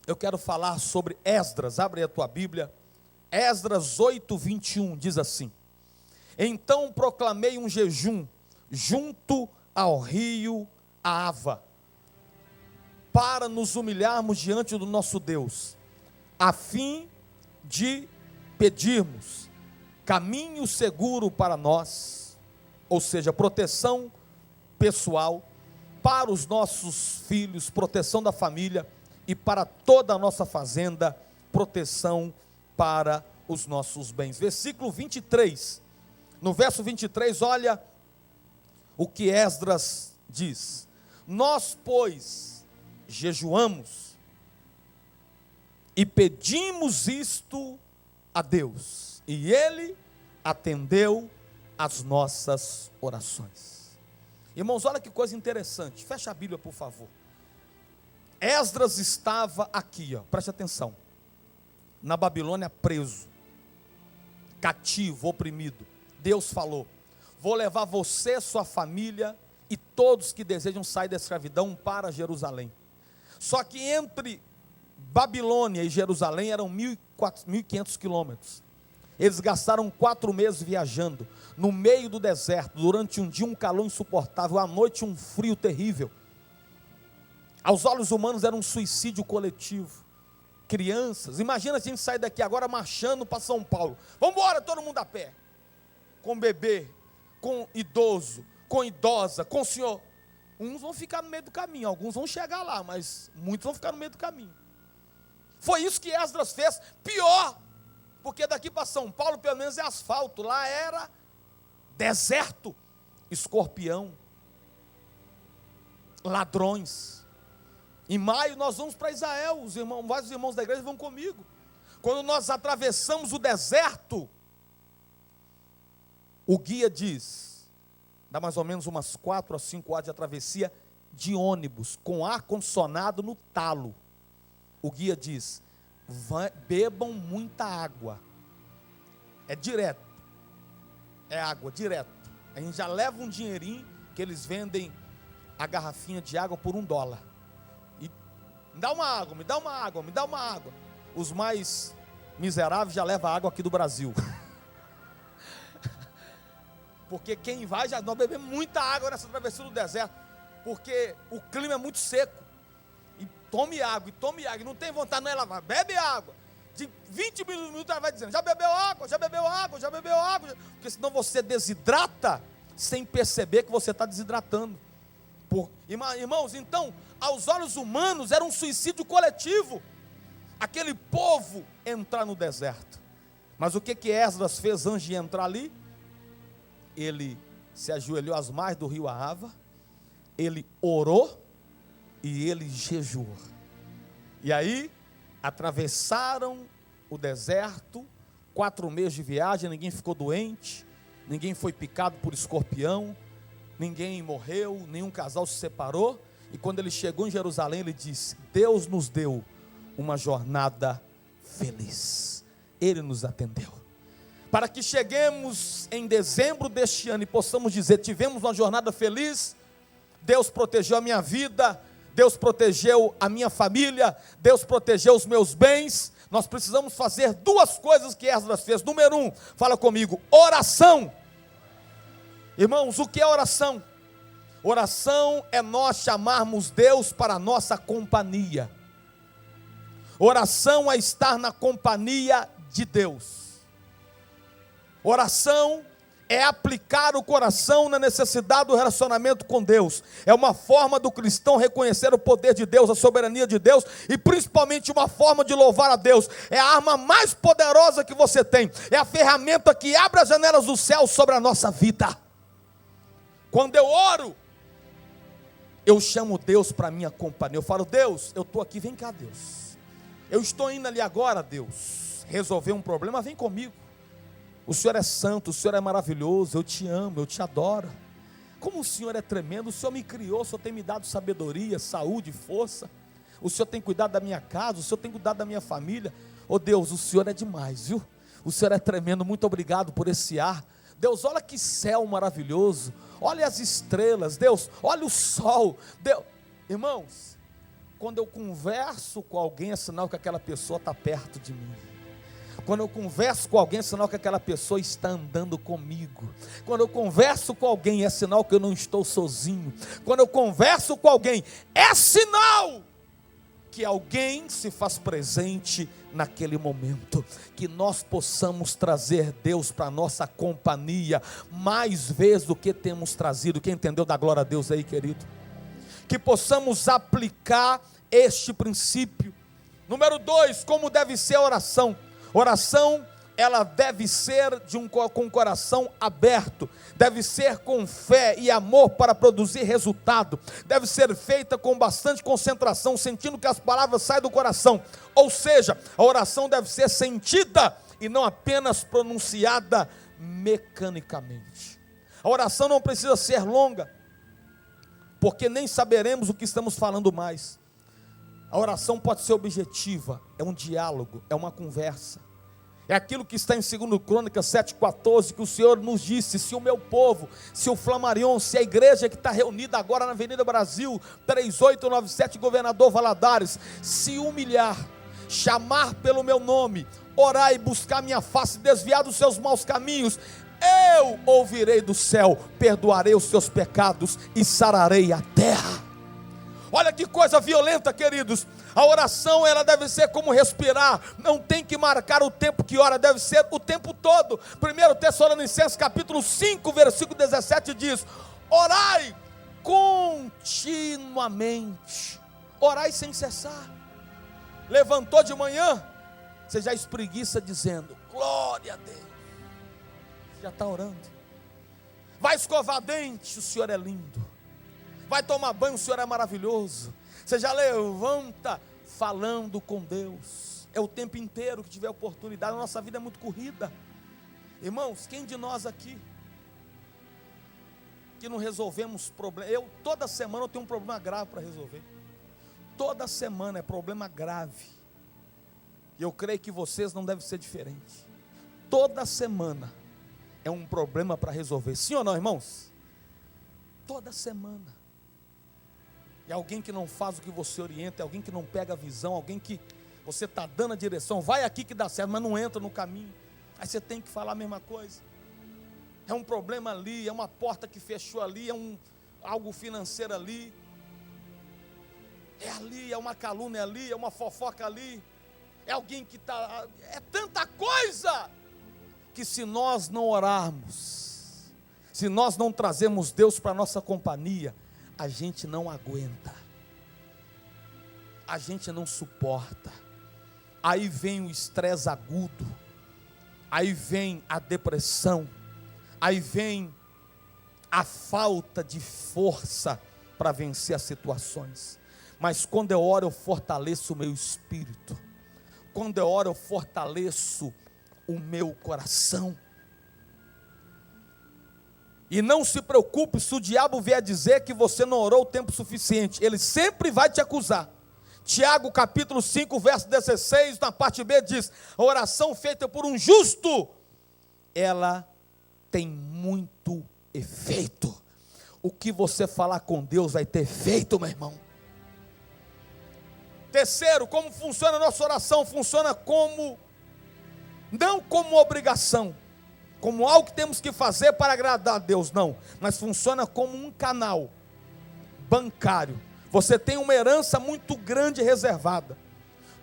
eu quero falar sobre Esdras. Abre a tua Bíblia. Esdras 8:21 diz assim: então proclamei um jejum junto ao rio Ava, para nos humilharmos diante do nosso Deus, a fim de pedirmos caminho seguro para nós, ou seja, proteção pessoal para os nossos filhos, proteção da família, e para toda a nossa fazenda, proteção para os nossos bens. Versículo 23, no verso 23, olha o que Esdras diz: nós, pois, jejuamos e pedimos isto a Deus, e Ele atendeu as nossas orações. Irmãos, olha que coisa interessante, fecha a Bíblia por favor. Esdras estava aqui, preste atenção, na Babilônia, preso, cativo, oprimido. Deus falou: vou levar você, sua família e todos que desejam sair da escravidão para Jerusalém. Só que entre Babilônia e Jerusalém eram 1.500 quilômetros. Eles gastaram 4 meses viajando, no meio do deserto, durante um dia um calor insuportável, à noite um frio terrível. Aos olhos humanos era um suicídio coletivo. Crianças, imagina a gente sair daqui agora marchando para São Paulo. Vamos embora, todo mundo a pé. Com bebê, com idoso, com idosa, com senhor. Uns vão ficar no meio do caminho, alguns vão chegar lá, mas muitos vão ficar no meio do caminho. Foi isso que Esdras fez. Pior, porque daqui para São Paulo pelo menos é asfalto, lá era deserto, escorpião, ladrões. Em maio nós vamos para Israel, vários irmãos da igreja vão comigo. Quando nós atravessamos o deserto, o guia diz, dá mais ou menos umas 4 a 5 horas de travessia de ônibus, com ar-condicionado no talo. O guia diz: bebam muita água. É direto, é água, direto. A gente já leva um dinheirinho, que eles vendem a garrafinha de água por $1. E me dá uma água, me dá uma água, me dá uma água. Os mais miseráveis já levam a água aqui do Brasil. Porque quem vai, nós bebemos muita água nessa travessia do deserto, porque o clima é muito seco. E tome água, e não tem vontade, não é lavar, bebe água. De 20 minutos ela vai dizendo: já bebeu água, já bebeu água, já bebeu água. Porque senão você desidrata sem perceber que você está desidratando. Irmãos, então, aos olhos humanos era um suicídio coletivo, aquele povo entrar no deserto. Mas o que Esdras fez antes de entrar ali? Ele se ajoelhou às margens do rio Ahava, ele orou e ele jejuou. E aí, atravessaram o deserto, 4 meses de viagem, ninguém ficou doente, ninguém foi picado por escorpião, ninguém morreu, nenhum casal se separou. E quando ele chegou em Jerusalém, ele disse: Deus nos deu uma jornada feliz, Ele nos atendeu. Para que cheguemos em dezembro deste ano e possamos dizer: tivemos uma jornada feliz, Deus protegeu a minha vida, Deus protegeu a minha família, Deus protegeu os meus bens. Nós precisamos fazer 2 coisas que Esdras fez. Número 1, fala comigo: oração. Irmãos, o que é oração? Oração é nós chamarmos Deus para a nossa companhia. Oração é estar na companhia de Deus. Oração é aplicar o coração na necessidade do relacionamento com Deus. É uma forma do cristão reconhecer o poder de Deus, a soberania de Deus, e principalmente uma forma de louvar a Deus. É a arma mais poderosa que você tem, é a ferramenta que abre as janelas do céu sobre a nossa vida. Quando eu oro, eu chamo Deus para minha companhia. Eu falo: Deus, eu estou aqui, vem cá, Deus. Eu estou indo ali agora, Deus, resolver um problema, vem comigo. O Senhor é santo, o Senhor é maravilhoso, eu te amo, eu te adoro. Como o Senhor é tremendo, o Senhor me criou, o Senhor tem me dado sabedoria, saúde, força. O Senhor tem cuidado da minha casa, o Senhor tem cuidado da minha família. Oh Deus, o Senhor é demais, viu? O Senhor é tremendo, muito obrigado por esse ar. Deus, olha que céu maravilhoso, olha as estrelas, Deus, olha o sol, Deus. Irmãos, Quando eu converso com alguém, é sinal que aquela pessoa está perto de mim. Quando eu converso com alguém, é sinal que aquela pessoa está andando comigo. Quando eu converso com alguém, é sinal que eu não estou sozinho. Quando eu converso com alguém, é sinal que alguém se faz presente naquele momento. Que nós possamos trazer Deus para a nossa companhia mais vezes do que temos trazido. Quem entendeu, dá glória a Deus aí, querido. Que possamos aplicar este princípio. Número 2, como deve ser a oração. Oração, ela deve ser com o coração aberto, deve ser com fé e amor para produzir resultado, deve ser feita com bastante concentração, sentindo que as palavras saem do coração, ou seja, a oração deve ser sentida e não apenas pronunciada mecanicamente. A oração não precisa ser longa, porque nem saberemos o que estamos falando mais. A oração pode ser objetiva, é um diálogo, é uma conversa. É aquilo que está em 2 Crônicas 7,14, que o Senhor nos disse: se o meu povo, se o Flamarion, se a igreja que está reunida agora na Avenida Brasil, 3897, Governador Valadares, se humilhar, chamar pelo meu nome, orar e buscar minha face, desviar dos seus maus caminhos, eu ouvirei do céu, perdoarei os seus pecados e sararei a terra. Olha que coisa violenta, queridos. A oração, ela deve ser como respirar, não tem que marcar o tempo que ora, deve ser o tempo todo. 1 Tessalonicenses capítulo 5, versículo 17 diz: orai continuamente, orai sem cessar. Levantou de manhã, você já espreguiça dizendo: glória a Deus, você já está orando. Vai escovar dente, o Senhor é lindo. Vai tomar banho, o Senhor é maravilhoso. Você já levanta falando com Deus. É o tempo inteiro que tiver oportunidade. A nossa vida é muito corrida. Irmãos, quem de nós aqui que não resolvemos problemas? Toda semana eu tenho um problema grave para resolver. Toda semana é problema grave. E eu creio que vocês não devem ser diferentes. Toda semana é um problema para resolver. Sim ou não, irmãos? Toda semana. É alguém que não faz o que você orienta, é alguém que não pega a visão, alguém que você está dando a direção, vai aqui que dá certo, mas não entra no caminho. Aí você tem que falar a mesma coisa. É um problema ali, é uma porta que fechou ali, algo financeiro ali. É ali, é uma calúnia ali, é uma fofoca ali. É alguém que está... É tanta coisa que se nós não orarmos, se nós não trazermos Deus para a nossa companhia, a gente não aguenta, a gente não suporta. Aí vem o estresse agudo, aí vem a depressão, aí vem a falta de força para vencer as situações. Mas quando eu oro, eu fortaleço o meu espírito. Quando eu oro, eu fortaleço o meu coração. E não se preocupe se o diabo vier dizer que você não orou o tempo suficiente. Ele sempre vai te acusar. Tiago capítulo 5, verso 16, na parte B diz: a oração feita por um justo, ela tem muito efeito. O que você falar com Deus vai ter efeito, meu irmão. Terceiro, como funciona a nossa oração? Funciona não como obrigação, como algo que temos que fazer para agradar a Deus, não, mas funciona como um canal bancário. Você tem uma herança muito grande reservada.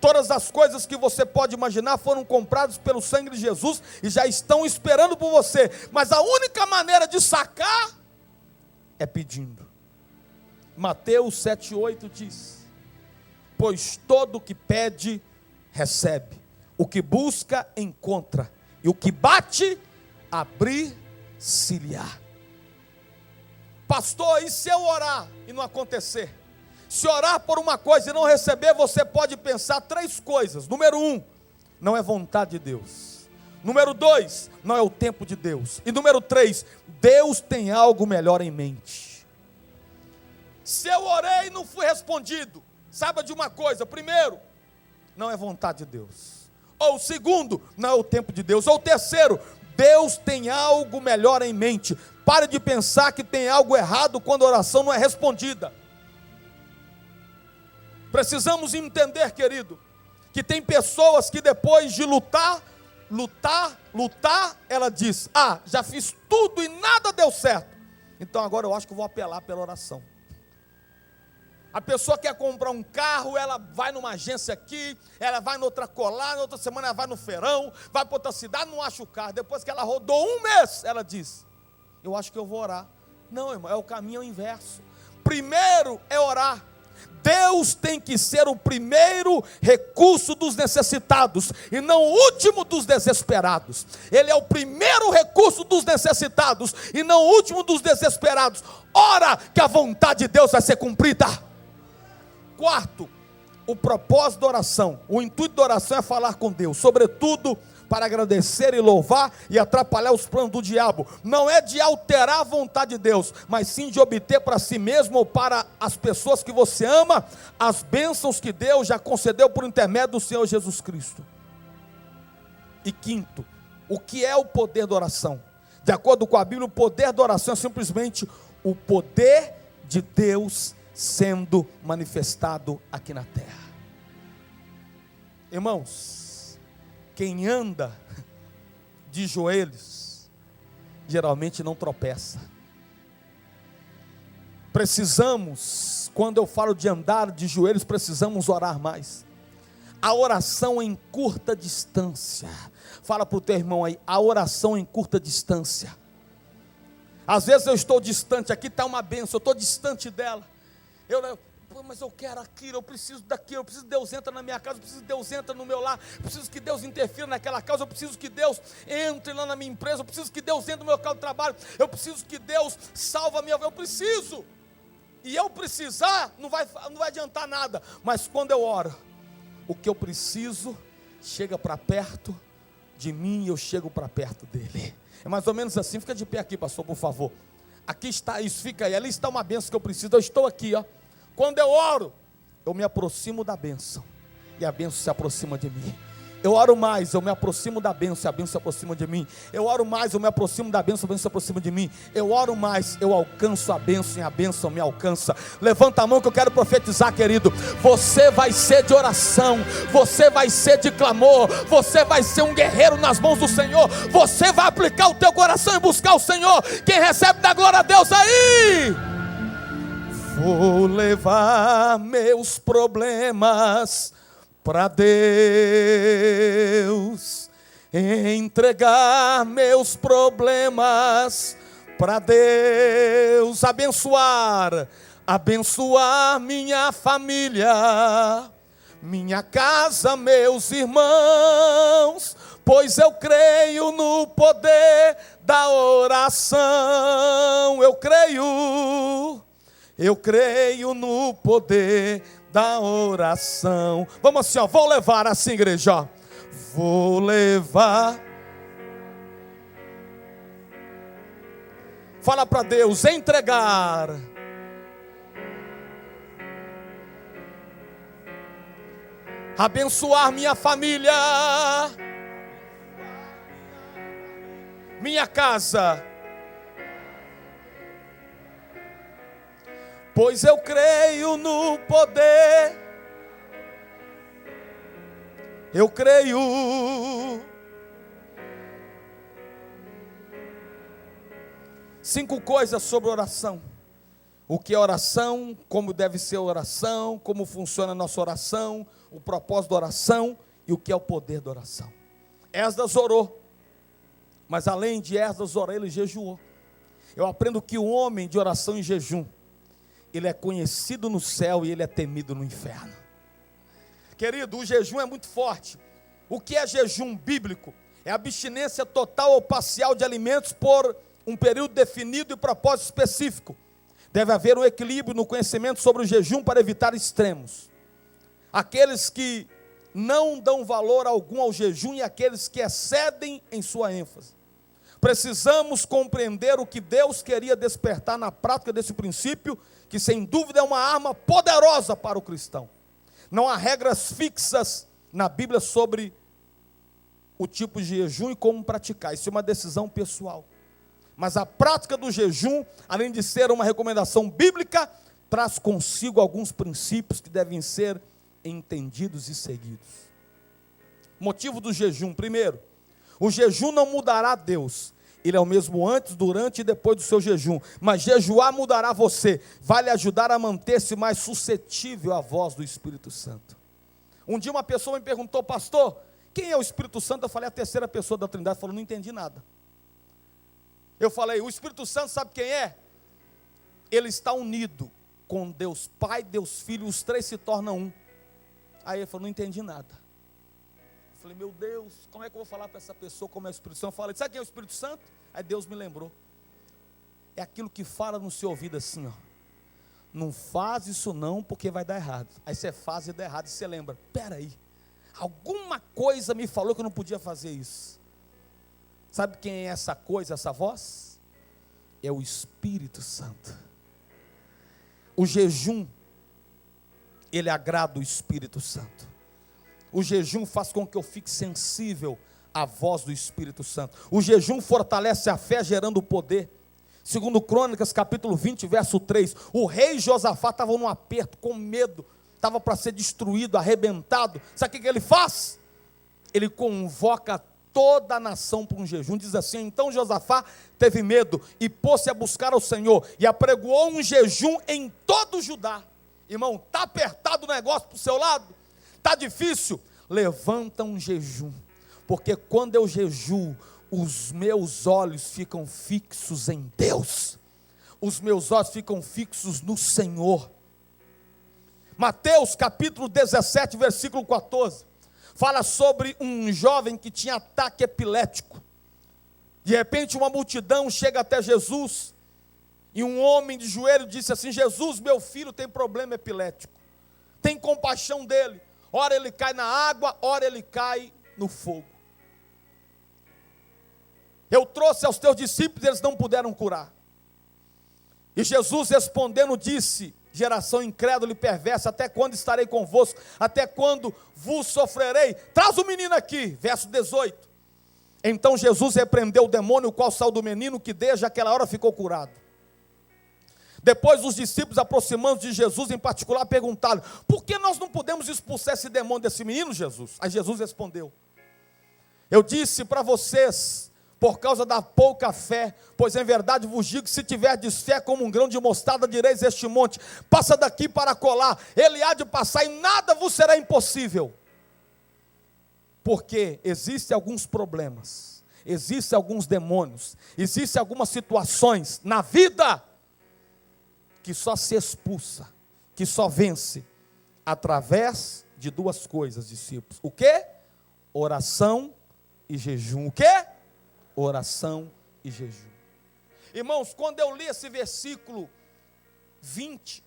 Todas as coisas que você pode imaginar foram compradas pelo sangue de Jesus e já estão esperando por você, mas a única maneira de sacar é pedindo. Mateus 7,8 diz: pois todo o que pede, recebe, o que busca, encontra, e o que bate, abrir-se-lhe-á. Pastor, e se eu orar e não acontecer? Se orar por uma coisa e não receber, você pode pensar 3 coisas. Número 1, não é vontade de Deus. Número 2, não é o tempo de Deus. E número 3, Deus tem algo melhor em mente. Se eu orei e não fui respondido, saiba de uma coisa: primeiro, não é vontade de Deus. Ou segundo, não é o tempo de Deus. Ou terceiro, Deus tem algo melhor em mente. Pare de pensar que tem algo errado quando a oração não é respondida. Precisamos entender, querido, que tem pessoas que depois de lutar, ela diz: já fiz tudo e nada deu certo, então agora eu acho que eu vou apelar pela oração. A pessoa quer comprar um carro, ela vai numa agência aqui, ela vai noutra colar, na outra semana ela vai no feirão, vai para outra cidade, não acha o carro. Depois que ela rodou um mês, ela diz: eu acho que eu vou orar. Não, irmão, é o caminho inverso. Primeiro é orar. Deus tem que ser o primeiro recurso dos necessitados e não o último dos desesperados. Ele é o primeiro recurso dos necessitados e não o último dos desesperados. Ora que a vontade de Deus vai ser cumprida. Quarto, o propósito da oração. O intuito da oração é falar com Deus, sobretudo para agradecer e louvar e atrapalhar os planos do diabo. Não é de alterar a vontade de Deus, mas sim de obter para si mesmo ou para as pessoas que você ama as bênçãos que Deus já concedeu por intermédio do Senhor Jesus Cristo. E quinto, o que é o poder da oração? De acordo com a Bíblia, o poder da oração é simplesmente o poder de Deus sendo manifestado aqui na terra. Irmãos, quem anda de joelhos, geralmente não tropeça. Precisamos, quando eu falo de andar de joelhos, precisamos orar mais. A oração em curta distância. Fala para o teu irmão aí, a oração em curta distância. Às vezes eu estou distante, aqui está uma bênção, eu estou distante dela. Mas eu quero aquilo, eu preciso daquilo, eu preciso que Deus entre na minha casa, eu preciso que Deus entre no meu lar, eu preciso que Deus interfira naquela causa, eu preciso que Deus entre lá na minha empresa, eu preciso que Deus entre no meu local de trabalho, eu preciso que Deus salve a minha vida, eu preciso. E eu precisar, não vai adiantar nada, mas quando eu oro, o que eu preciso chega para perto de mim e eu chego para perto dele. É mais ou menos assim. Fica de pé aqui, pastor, por favor. Aqui está isso, fica aí, ali está uma bênção que eu preciso, eu estou aqui, ó. Quando eu oro, eu me aproximo da bênção, e a bênção se aproxima de mim. Eu oro mais, eu me aproximo da bênção, e a bênção se aproxima de mim. Eu oro mais, eu me aproximo da bênção, a bênção se aproxima de mim. Eu oro mais, eu alcanço a bênção, e a bênção me alcança. Levanta a mão que eu quero profetizar, querido. Você vai ser de oração, você vai ser de clamor, você vai ser um guerreiro nas mãos do Senhor. Você vai aplicar o teu coração e buscar o Senhor. Quem recebe da glória a Deus aí? Vou levar meus problemas para Deus, entregar meus problemas para Deus, abençoar minha família, minha casa, meus irmãos, pois eu creio no poder da oração. Eu creio no poder da oração. Vamos assim, ó, vou levar assim, igreja, ó. Vou levar. Fala para Deus, entregar. Abençoar minha família, minha casa, pois eu creio no poder. Eu creio. Cinco coisas sobre oração. O que é oração, como deve ser a oração, como funciona a nossa oração, o propósito da oração e o que é o poder da oração. Esdras orou, mas além de Esdras orar, ele jejuou. Eu aprendo que o homem de oração e jejum, ele é conhecido no céu e ele é temido no inferno. Querido, o jejum é muito forte. O que é jejum bíblico? É abstinência total ou parcial de alimentos por um período definido e propósito específico. Deve haver um equilíbrio no conhecimento sobre o jejum para evitar extremos. Aqueles que não dão valor algum ao jejum e aqueles que excedem em sua ênfase. Precisamos compreender o que Deus queria despertar na prática desse princípio, que sem dúvida é uma arma poderosa para o cristão. Não há regras fixas na Bíblia sobre o tipo de jejum e como praticar. Isso é uma decisão pessoal. Mas a prática do jejum, além de ser uma recomendação bíblica, traz consigo alguns princípios que devem ser entendidos e seguidos. Motivo do jejum: primeiro, o jejum não mudará Deus. Ele é o mesmo antes, durante e depois do seu jejum. Mas jejuar mudará você. Vai lhe ajudar a manter-se mais suscetível à voz do Espírito Santo. Um dia uma pessoa me perguntou: pastor, quem é o Espírito Santo? Eu falei: a terceira pessoa da Trindade. Falou: não entendi nada. Eu falei: o Espírito Santo sabe quem é? Ele está unido com Deus Pai, Deus Filho, os três se tornam um. Aí ele falou: não entendi nada. Eu falei: meu Deus, como é que eu vou falar para essa pessoa como é o Espírito Santo? Eu falei: sabe quem é o Espírito Santo? Aí Deus me lembrou. É aquilo que fala no seu ouvido assim, ó: não faz isso não, porque vai dar errado. Aí você faz e dá errado, e você lembra: peraí, alguma coisa me falou que eu não podia fazer isso. Sabe quem é essa coisa, essa voz? É o Espírito Santo. O jejum, ele agrada o Espírito Santo. O jejum faz com que eu fique sensível à voz do Espírito Santo. O jejum fortalece a fé, gerando poder. Segundo Crônicas, capítulo 20, verso 3, o rei Josafá estava num aperto, com medo, estava para ser destruído, arrebentado. Sabe o que ele faz? Ele convoca toda a nação para um jejum. Diz assim: então Josafá teve medo e pôs-se a buscar ao Senhor, e apregoou um jejum em todo o Judá. Irmão, está apertado o negócio para o seu lado? Está difícil? Levanta um jejum, porque quando eu jejuo, os meus olhos ficam fixos em Deus, os meus olhos ficam fixos no Senhor. Mateus capítulo 17, versículo 14, fala sobre um jovem que tinha ataque epilético. De repente uma multidão chega até Jesus, e um homem de joelho disse assim: Jesus, meu filho tem problema epilético, tem compaixão dele. Ora ele cai na água, ora ele cai no fogo. Eu trouxe aos teus discípulos, eles não puderam curar. E Jesus respondendo disse: geração incrédula e perversa, até quando estarei convosco? Até quando vos sofrerei? Traz o menino aqui. Verso 18. Então Jesus repreendeu o demônio, o qual saiu do menino, que desde aquela hora ficou curado. Depois os discípulos, aproximando-se de Jesus em particular, perguntaram: por que nós não podemos expulsar esse demônio desse menino, Jesus? Aí Jesus respondeu: eu disse para vocês, por causa da pouca fé, pois em verdade vos digo que se tiverdes fé como um grão de mostarda, direis este monte: passa daqui para colar, ele há de passar, e nada vos será impossível. Porque existem alguns problemas, existem alguns demônios, existem algumas situações na vida que só se expulsa, que só vence através de duas coisas, discípulos: o quê? Oração e jejum. O quê? Oração e jejum. Irmãos, quando eu li esse versículo 20,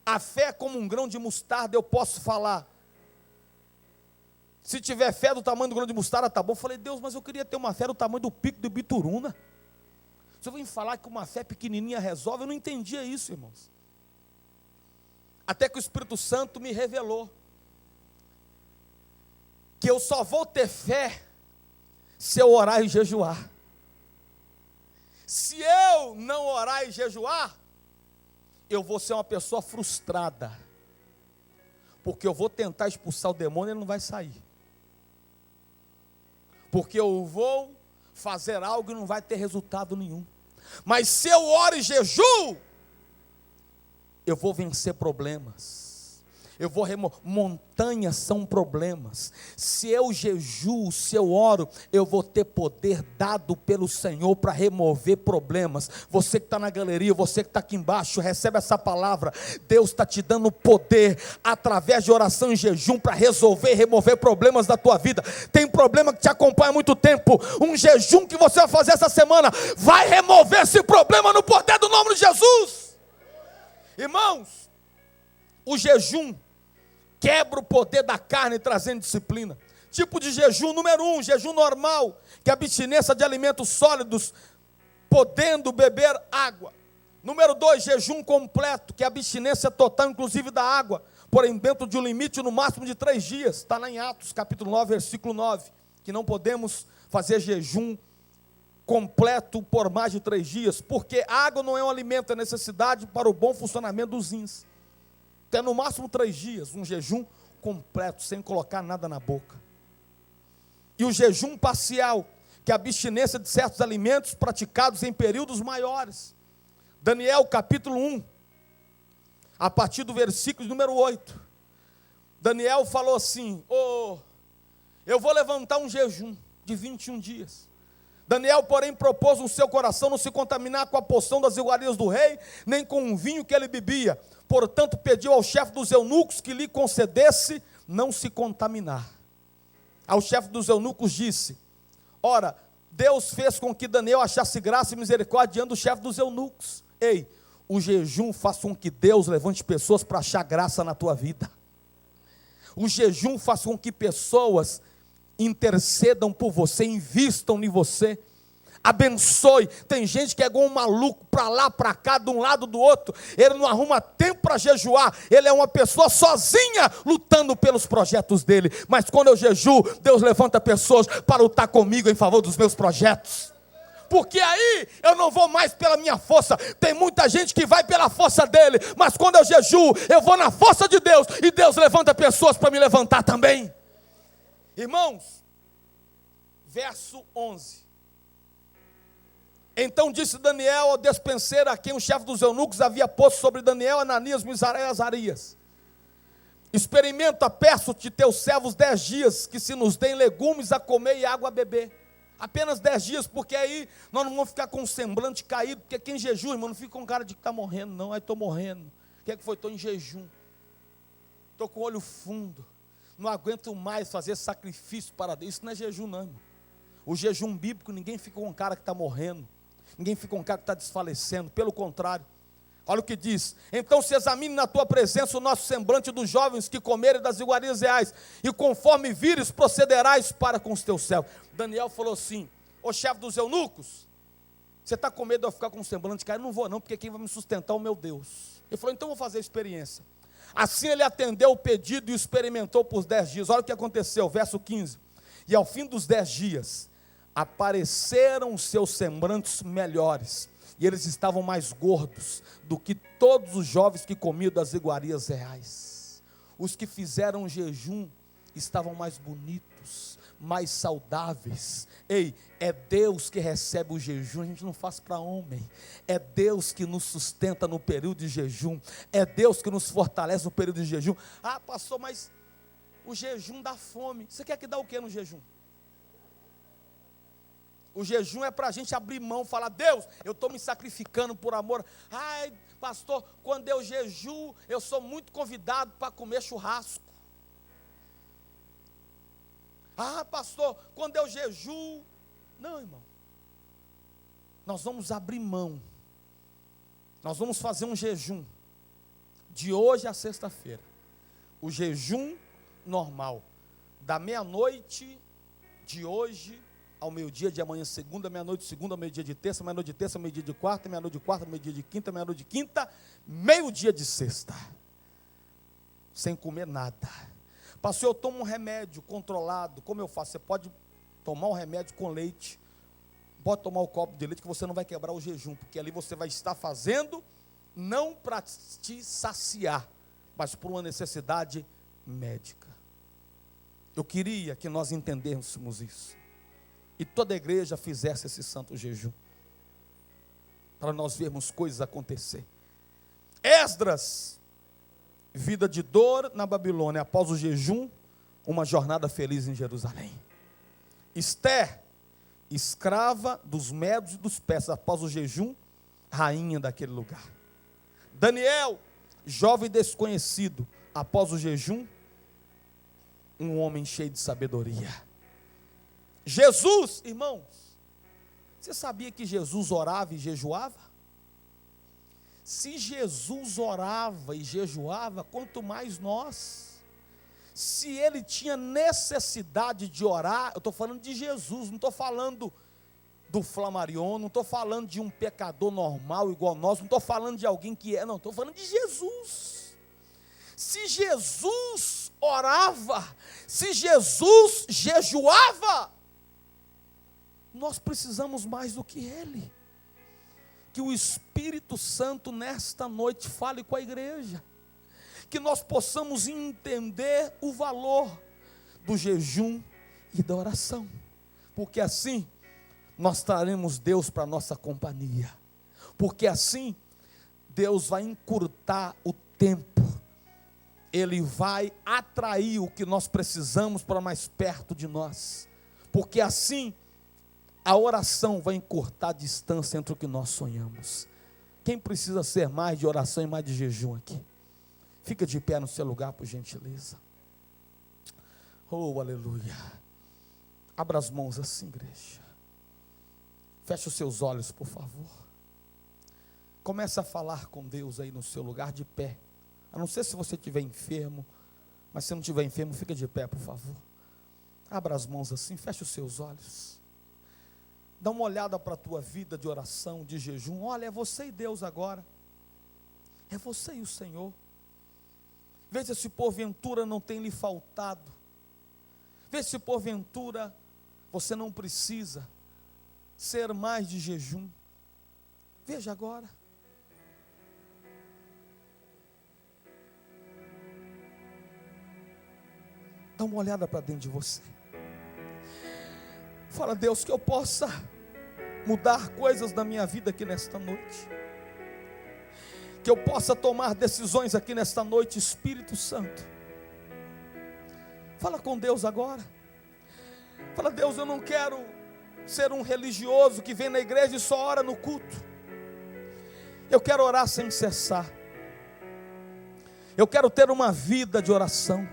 a fé como um grão de mostarda, eu posso falar: se tiver fé do tamanho do grão de mostarda, tá bom. Eu falei: Deus, mas eu queria ter uma fé do tamanho do pico do Bituruna. Se eu vim falar que uma fé pequenininha resolve, eu não entendia isso, irmãos. Até que o Espírito Santo me revelou que eu só vou ter fé se eu orar e jejuar. Se eu não orar e jejuar, eu vou ser uma pessoa frustrada, porque eu vou tentar expulsar o demônio e ele não vai sair, porque eu vou fazer algo e não vai ter resultado nenhum. Mas se eu oro e jejuo, eu vou vencer problemas. Eu vou montanhas são problemas. Se eu jejuo, se eu oro, eu vou ter poder dado pelo Senhor para remover problemas. Você que está na galeria, você que está aqui embaixo, recebe essa palavra. Deus está te dando poder através de oração e jejum para resolver e remover problemas da tua vida. Tem problema que te acompanha há muito tempo. Um jejum que você vai fazer essa semana vai remover esse problema no poder do nome de Jesus. Irmãos, o jejum quebra o poder da carne, trazendo disciplina. Tipo de jejum: número 1, jejum normal, que é abstinência de alimentos sólidos, podendo beber água. Número 2, jejum completo, que é abstinência total, inclusive da água, porém dentro de um limite no máximo de 3 dias. Está lá em Atos capítulo 9, versículo 9, que não podemos fazer jejum completo por mais de 3 dias, porque a água não é um alimento, é necessidade para o bom funcionamento dos rins. Até no máximo 3 dias, um jejum completo, sem colocar nada na boca. E o jejum parcial, que é a abstinência de certos alimentos praticados em períodos maiores. Daniel capítulo 1, a partir do versículo número 8. Daniel falou assim: eu vou levantar um jejum de 21 dias. Daniel, porém, propôs no seu coração não se contaminar com a porção das iguarias do rei, nem com o vinho que ele bebia. Portanto, pediu ao chefe dos eunucos que lhe concedesse não se contaminar. Ao chefe dos eunucos disse: ora, Deus fez com que Daniel achasse graça e misericórdia diante do chefe dos eunucos. Ei, o jejum faz com que Deus levante pessoas para achar graça na tua vida. O jejum faz com que pessoas intercedam por você, invistam em você, abençoe. Tem gente que é igual um maluco, para lá, para cá, de um lado, do outro. Ele não arruma tempo para jejuar. Ele é uma pessoa sozinha, lutando pelos projetos dele. Mas quando eu jejuo, Deus levanta pessoas para lutar comigo em favor dos meus projetos. Porque aí eu não vou mais pela minha força. Tem muita gente que vai pela força dele, mas quando eu jejuo, eu vou na força de Deus, e Deus levanta pessoas para me levantar também. Irmãos, verso 11. Então disse Daniel ao despenseiro, a quem o chefe dos eunucos havia posto sobre Daniel, Ananias, Misael e Azarias: experimenta, peço-te, teus servos 10 dias, que se nos deem legumes a comer e água a beber. Apenas 10 dias, porque aí nós não vamos ficar com o semblante caído, porque quem jejua, irmão, não fica com cara de que está morrendo, não. Aí estou morrendo. O que é que foi? Estou em jejum. Estou com o olho fundo. Não aguento mais fazer sacrifício para Deus. Isso não é jejum, não, irmão. O jejum bíblico, ninguém fica com um cara que está morrendo. Ninguém fica com um cara que está desfalecendo. Pelo contrário. Olha o que diz: então se examine na tua presença o nosso semblante dos jovens que comerem das iguarias reais, e conforme vires procederás para com os teus servos. Daniel falou assim: ô chefe dos eunucos, você está com medo de eu ficar com um semblante caído? Não vou não, porque quem vai me sustentar é o meu Deus. Ele falou: então eu vou fazer a experiência. Assim ele atendeu o pedido e experimentou por 10 dias. Olha o que aconteceu, verso 15. E ao fim dos 10 dias, apareceram seus semblantes melhores, e eles estavam mais gordos do que todos os jovens que comiam das iguarias reais. Os que fizeram jejum estavam mais bonitos, mais saudáveis. Ei, é Deus que recebe o jejum, a gente não faz para homem. É Deus que nos sustenta no período de jejum. É Deus que nos fortalece no período de jejum. Ah, pastor, mas o jejum dá fome. Você quer que dá o que no jejum? O jejum é para a gente abrir mão, falar: Deus, eu estou me sacrificando por amor. Ai, pastor, quando eu jejuo, eu sou muito convidado para comer churrasco. Ah, pastor, quando eu jejuo. Não, irmão. Nós vamos abrir mão. Nós vamos fazer um jejum. De hoje à sexta-feira. O jejum normal. Da meia-noite de hoje ao meio-dia de amanhã, segunda, meia-noite, segunda, meio-dia de terça, meio-dia de quarta, meia-noite de quarta, meio-dia de quinta, meia-noite de quinta, meio-dia de sexta. Sem comer nada. Pastor, eu tomo um remédio controlado, como eu faço? Você pode tomar um remédio com leite, pode tomar um copo de leite, que você não vai quebrar o jejum, porque ali você vai estar fazendo, não para te saciar, mas por uma necessidade médica. Eu queria que nós entendêssemos isso, e toda a igreja fizesse esse santo jejum, para nós vermos coisas acontecer. Esdras, vida de dor na Babilônia, após o jejum, uma jornada feliz em Jerusalém. Esther, escrava dos medos e dos persas, após o jejum, rainha daquele lugar. Daniel, jovem desconhecido, após o jejum, um homem cheio de sabedoria. Jesus, irmãos, você sabia que Jesus orava e jejuava? Se Jesus orava e jejuava, quanto mais nós. Se ele tinha necessidade de orar, eu estou falando de Jesus, não estou falando do Flamarion, não estou falando de um pecador normal igual nós, não estou falando de alguém que é, não, estou falando de Jesus. Se Jesus orava, se Jesus jejuava, nós precisamos mais do que Ele. Que o Espírito Santo nesta noite fale com a igreja. Que nós possamos entender o valor do jejum e da oração. Porque assim nós traremos Deus para a nossa companhia. Porque assim Deus vai encurtar o tempo. Ele vai atrair o que nós precisamos para mais perto de nós. Porque assim a oração vai encurtar a distância entre o que nós sonhamos. Quem precisa ser mais de oração e mais de jejum aqui? Fica de pé no seu lugar, por gentileza. Oh, aleluia. Abra as mãos assim, igreja. Feche os seus olhos, por favor. Comece a falar com Deus aí no seu lugar de pé. A não ser se você estiver enfermo. Mas se não estiver enfermo, fica de pé, por favor. Abra as mãos assim, feche os seus olhos. Dá uma olhada para a tua vida de oração, de jejum. Olha, é você e Deus agora. É você e o Senhor. Veja se porventura não tem lhe faltado. Veja se porventura você não precisa ser mais de jejum. Veja agora. Dá uma olhada para dentro de você. Fala, Deus, que eu possa mudar coisas na minha vida aqui nesta noite. Que eu possa tomar decisões aqui nesta noite, Espírito Santo. Fala com Deus agora. Fala, Deus, eu não quero ser um religioso que vem na igreja e só ora no culto. Eu quero orar sem cessar. Eu quero ter uma vida de oração.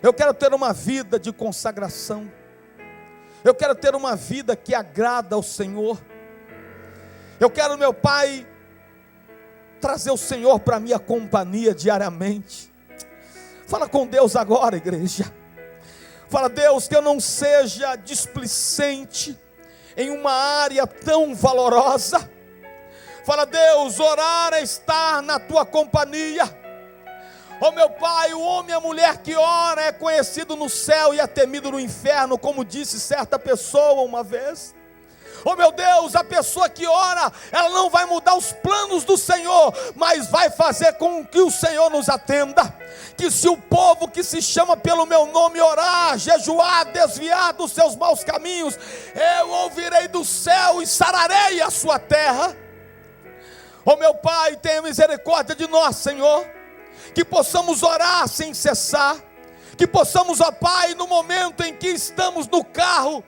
Eu quero ter uma vida de consagração. Eu quero ter uma vida que agrada ao Senhor. Eu quero, meu Pai, trazer o Senhor para a minha companhia diariamente. Fala com Deus agora, igreja. Fala, Deus, que eu não seja displicente em uma área tão valorosa. Fala, Deus, orar é estar na tua companhia. Oh, meu Pai, o homem e a mulher que ora é conhecido no céu e é temido no inferno, como disse certa pessoa uma vez. Oh, meu Deus, a pessoa que ora, ela não vai mudar os planos do Senhor, mas vai fazer com que o Senhor nos atenda. Que se o povo que se chama pelo meu nome orar, jejuar, desviar dos seus maus caminhos, eu ouvirei do céu e sararei a sua terra. Oh, meu Pai, tenha misericórdia de nós, Senhor. Que possamos orar sem cessar. Que possamos, ó Pai, no momento em que estamos no carro,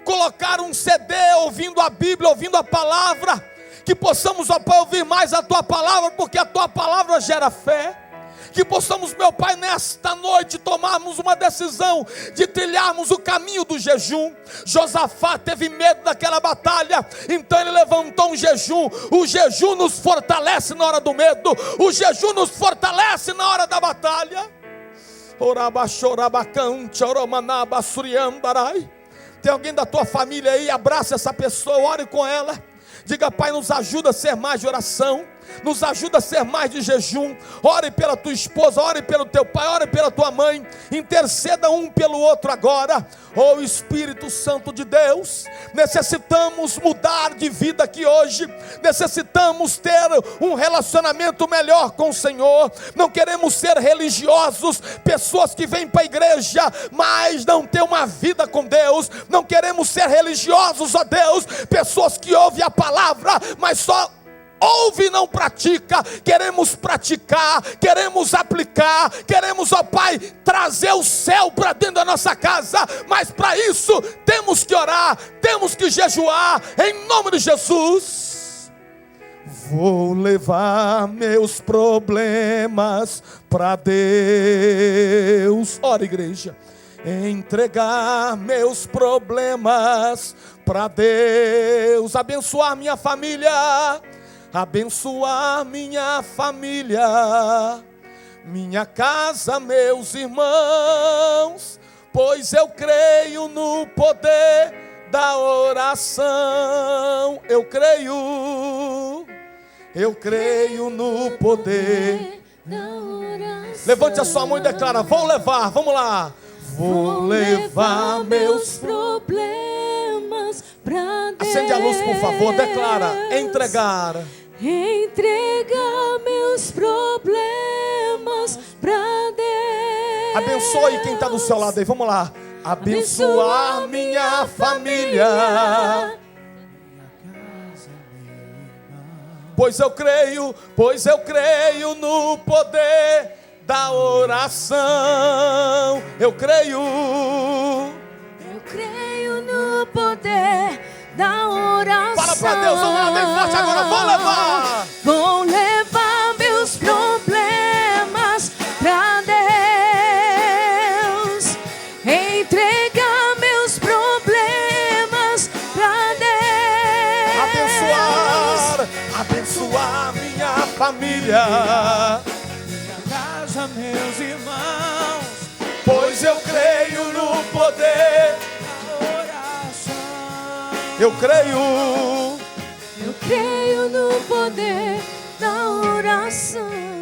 colocar um CD ouvindo a Bíblia, ouvindo a palavra. Que possamos, ó Pai, ouvir mais a Tua palavra, porque a Tua palavra gera fé. Que possamos, meu Pai, nesta noite tomarmos uma decisão de trilharmos o caminho do jejum. Josafá teve medo daquela batalha, então ele levantou um jejum. O jejum nos fortalece na hora do medo. O jejum nos fortalece na hora da batalha. Tem alguém da tua família aí? Abraça essa pessoa, ore com ela. Diga, Pai, nos ajuda a ser mais de oração. Nos ajuda a ser mais de jejum. Ore pela tua esposa, ore pelo teu pai, ore pela tua mãe. Interceda um pelo outro agora. Oh, Espírito Santo de Deus, necessitamos mudar de vida aqui hoje. Necessitamos ter um relacionamento melhor com o Senhor. Não queremos ser religiosos, pessoas que vêm para a igreja, mas não têm uma vida com Deus. Não queremos ser religiosos, ó Deus, pessoas que ouvem a palavra, mas só ouve e não pratica. Queremos praticar, queremos aplicar, queremos, ó Pai, trazer o céu para dentro da nossa casa, mas para isso temos que orar, temos que jejuar, em nome de Jesus. Vou levar meus problemas para Deus. Ora, igreja. Entregar meus problemas para Deus. Abençoar minha família. Abençoar minha família, minha casa, meus irmãos, pois eu creio no poder da oração. Eu creio no poder da oração. Levante a sua mão e declara: vou levar, vamos lá. Vou levar meus problemas Acende a luz, por favor. Declara: entregar. Entregar meus problemas pra Deus. Abençoe quem está do seu lado aí. Vamos lá. Abençoar minha família. Pois eu creio no poder da oração. Eu creio no poder da oração. Fala pra Deus, vamos lá, bem forte agora. Vou levar meus problemas pra Deus. Entregar meus problemas pra Deus. Abençoar minha família, minha casa, meus irmãos. Pois eu creio no poder da oração. Eu creio no poder da oração.